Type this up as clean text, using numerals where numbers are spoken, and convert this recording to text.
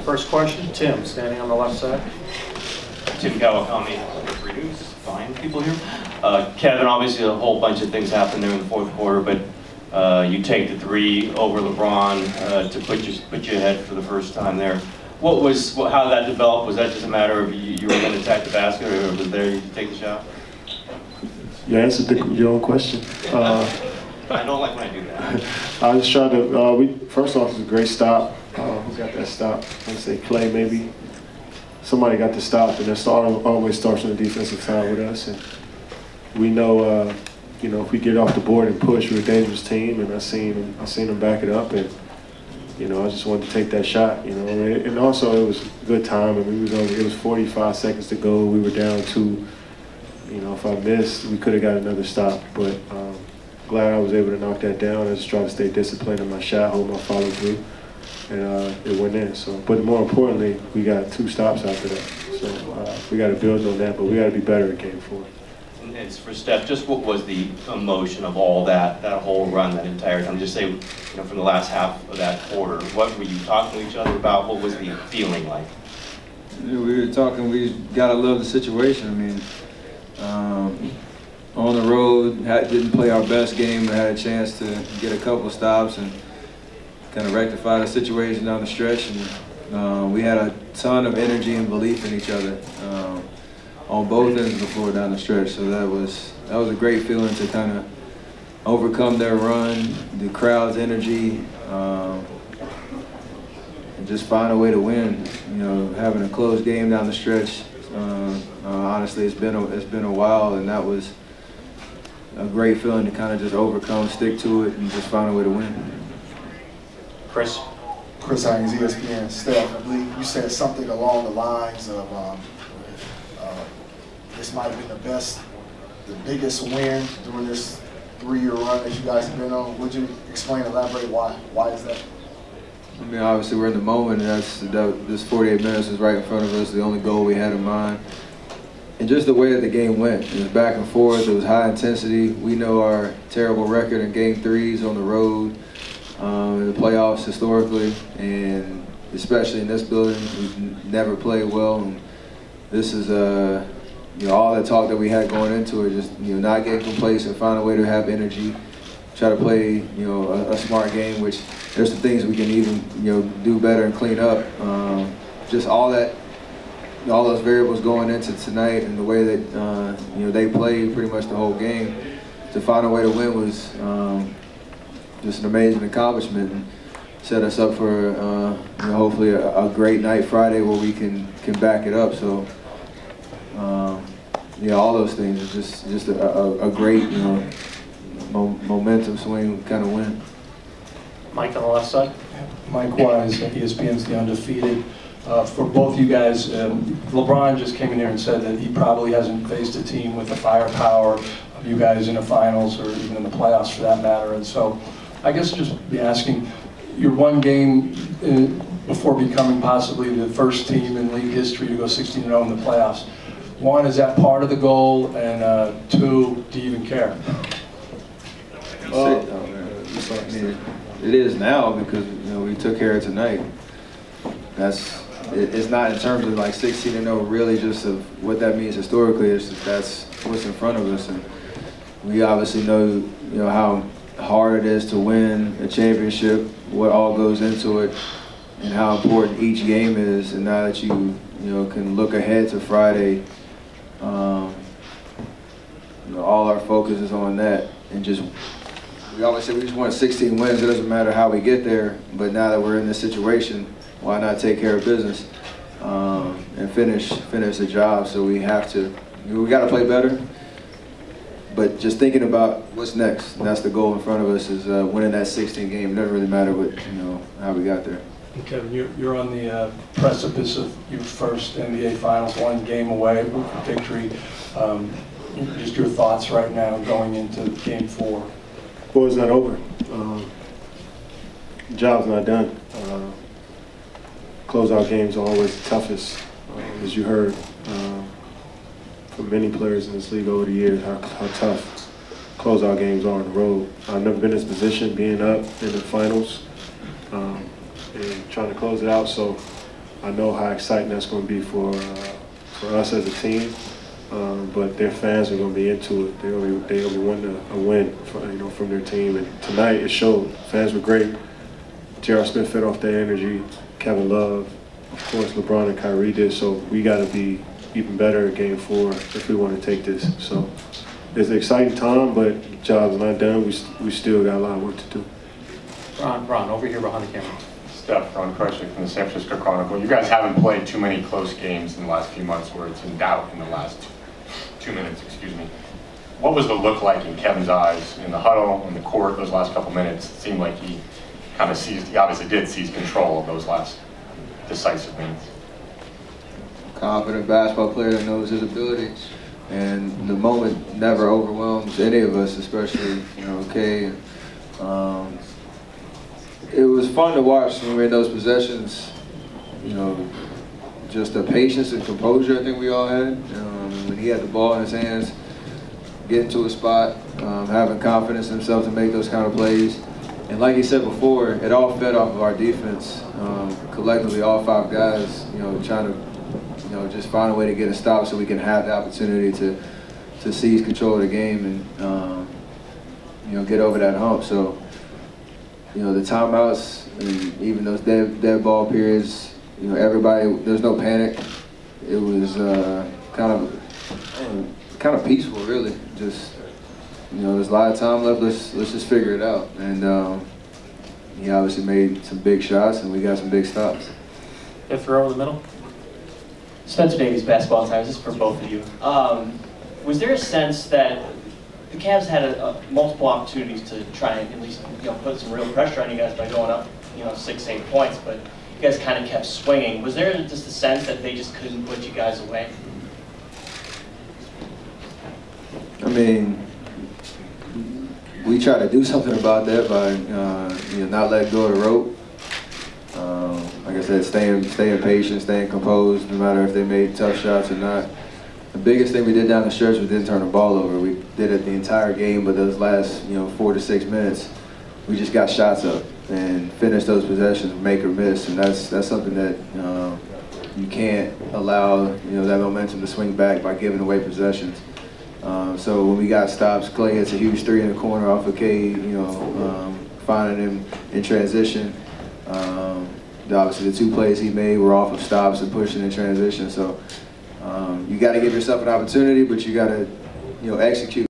First question, Tim, standing on the left side. Tim Kawakami, Free News, fine people here. Kevin, obviously a whole bunch of things happened there in the fourth quarter, but you take the three over LeBron to put you ahead for the first time there. How that developed? Was that just a matter of you were going to attack the basket, or was there you take the shot? You answered your own question. I don't like when I do that. I was trying to, first off, it was a great stop. Who got that stop? I'd say Clay maybe. Somebody got the stop, and it always starts on the defensive side with us. And we know, if we get off the board and push, we're a dangerous team. And I seen them back it up, and I just wanted to take that shot. And also it was a good time. I mean, it was 45 seconds to go. We were down 2. If I missed, we could have got another stop. But glad I was able to knock that down. I just tried to stay disciplined in my shot, hold my follow through, and it went in. So, but more importantly, we got 2 stops after that. So we got to build on that, but we got to be better at game 4. And it's for Steph, just what was the emotion of all that whole run, that entire time? Just say, from the last half of that quarter, what were you talking to each other about? What was the feeling like? We were talking. We gotta love the situation. I mean, on the road, didn't play our best game, but had a chance to get a couple stops and kind of rectify the situation down the stretch. And we had a ton of energy and belief in each other on both ends of the floor down the stretch. So that was a great feeling to kind of overcome their run, the crowd's energy, and just find a way to win. Having a close game down the stretch. Honestly, it's been a while, and that was a great feeling to kind of just overcome, stick to it, and just find a way to win. Chris Hines, ESPN. Steph, I believe you said something along the lines of this might have been the biggest win during this 3-year run that you guys have been on. Would you elaborate why? Why is that? I mean, obviously we're in the moment, and this 48 minutes is right in front of us, the only goal we had in mind. And just the way that the game went, it was back and forth, it was high intensity. We know our terrible record in game 3s on the road, in the playoffs historically, and especially in this building, we've never played well. And this is all the talk that we had going into it, just not get complacent, find a way to have energy, try to play a smart game, which there's some things we can even do better and clean up. Just all those variables going into tonight, and the way that they played pretty much the whole game, to find a way to win was just an amazing accomplishment, and set us up for hopefully a great night Friday where we can back it up. So all those things is just a great momentum swing kind of win. Mike on the left side. Mike Wise, ESPN's The Undefeated. For both you guys, LeBron just came in here and said that he probably hasn't faced a team with the firepower of you guys in the finals, or even in the playoffs for that matter. And so I guess just be asking, you're one game before becoming possibly the first team in league history to go 16-0 in the playoffs. 1, is that part of the goal? And 2, do you even care? It is now, because we took care of tonight. It's not in terms of like 16-0 really, just of what that means historically. It's just that's what's in front of us, and we obviously know how hard it is to win a championship, what all goes into it, and how important each game is. And now that you can look ahead to Friday, all our focus is on that, and we always say we just want 16 wins. It doesn't matter how we get there, but now that we're in this situation, why not take care of business and finish the job? So we got to play better, but just thinking about what's next. And that's the goal in front of us, is winning that 16 game. It doesn't really matter how we got there. Kevin, you're on the precipice of your first NBA Finals, 1 game away from victory. Just your thoughts right now going into game 4. Well, it's not over. The job's not done. Closeout games are always the toughest, as you heard from many players in this league over the years, how tough closeout games are on the road. I've never been in this position, being up in the finals and trying to close it out. So I know how exciting that's going to be for us as a team. But their fans are going to be into it. They're going to be wanting a win, from their team. And tonight it showed. Fans were great. J.R. Smith fed off their energy. Kevin Love, of course, LeBron and Kyrie did. So we got to be even better at Game 4 if we want to take this. So it's an exciting time, but the job's not done. We still got a lot of work to do. Ron, over here behind the camera. Steph, Ron Krushik from the San Francisco Chronicle. You guys haven't played too many close games in the last few months where it's in doubt in the last 2 minutes, excuse me. What was the look like in Kevin's eyes in the huddle, on the court, those last couple minutes? It seemed like he kind of he obviously did seize control of those last decisive minutes. Confident basketball player that knows his ability, and the moment never overwhelms any of us, especially Kay. It was fun to watch when we were in those possessions. Just the patience and composure I think we all had. When he had the ball in his hands, getting to a spot, having confidence in himself to make those kind of plays. And like he said before, it all fed off of our defense. Collectively, all 5 guys, trying to, just find a way to get a stop so we can have the opportunity to seize control of the game and, get over that hump. So, the timeouts and even those dead ball periods, everybody, there's no panic. It was kind of peaceful, really. Just, there's a lot of time left. Let's just figure it out. And he obviously made some big shots, and we got some big stops. Fifth row in the middle. Spencer Davies, Basketball Times. This is for both of you. Was there a sense that the Cavs had multiple opportunities to try and at least put some real pressure on you guys by going up 6-8 points, but you guys kind of kept swinging? Was there just a sense that they just couldn't put you guys away? I mean, we try to do something about that by not letting go of the rope. Like I said, staying patient, staying composed, no matter if they made tough shots or not. The biggest thing we did down the stretch was didn't turn the ball over. We did it the entire game, but those last 4 to 6 minutes, we just got shots up and finished those possessions, make or miss, and that's something that you can't allow that momentum to swing back by giving away possessions. So when we got stops, Clay hits a huge 3 in the corner off of Cade, finding him in transition. Obviously the 2 plays he made were off of stops and pushing in transition. So you got to give yourself an opportunity, but you got to execute.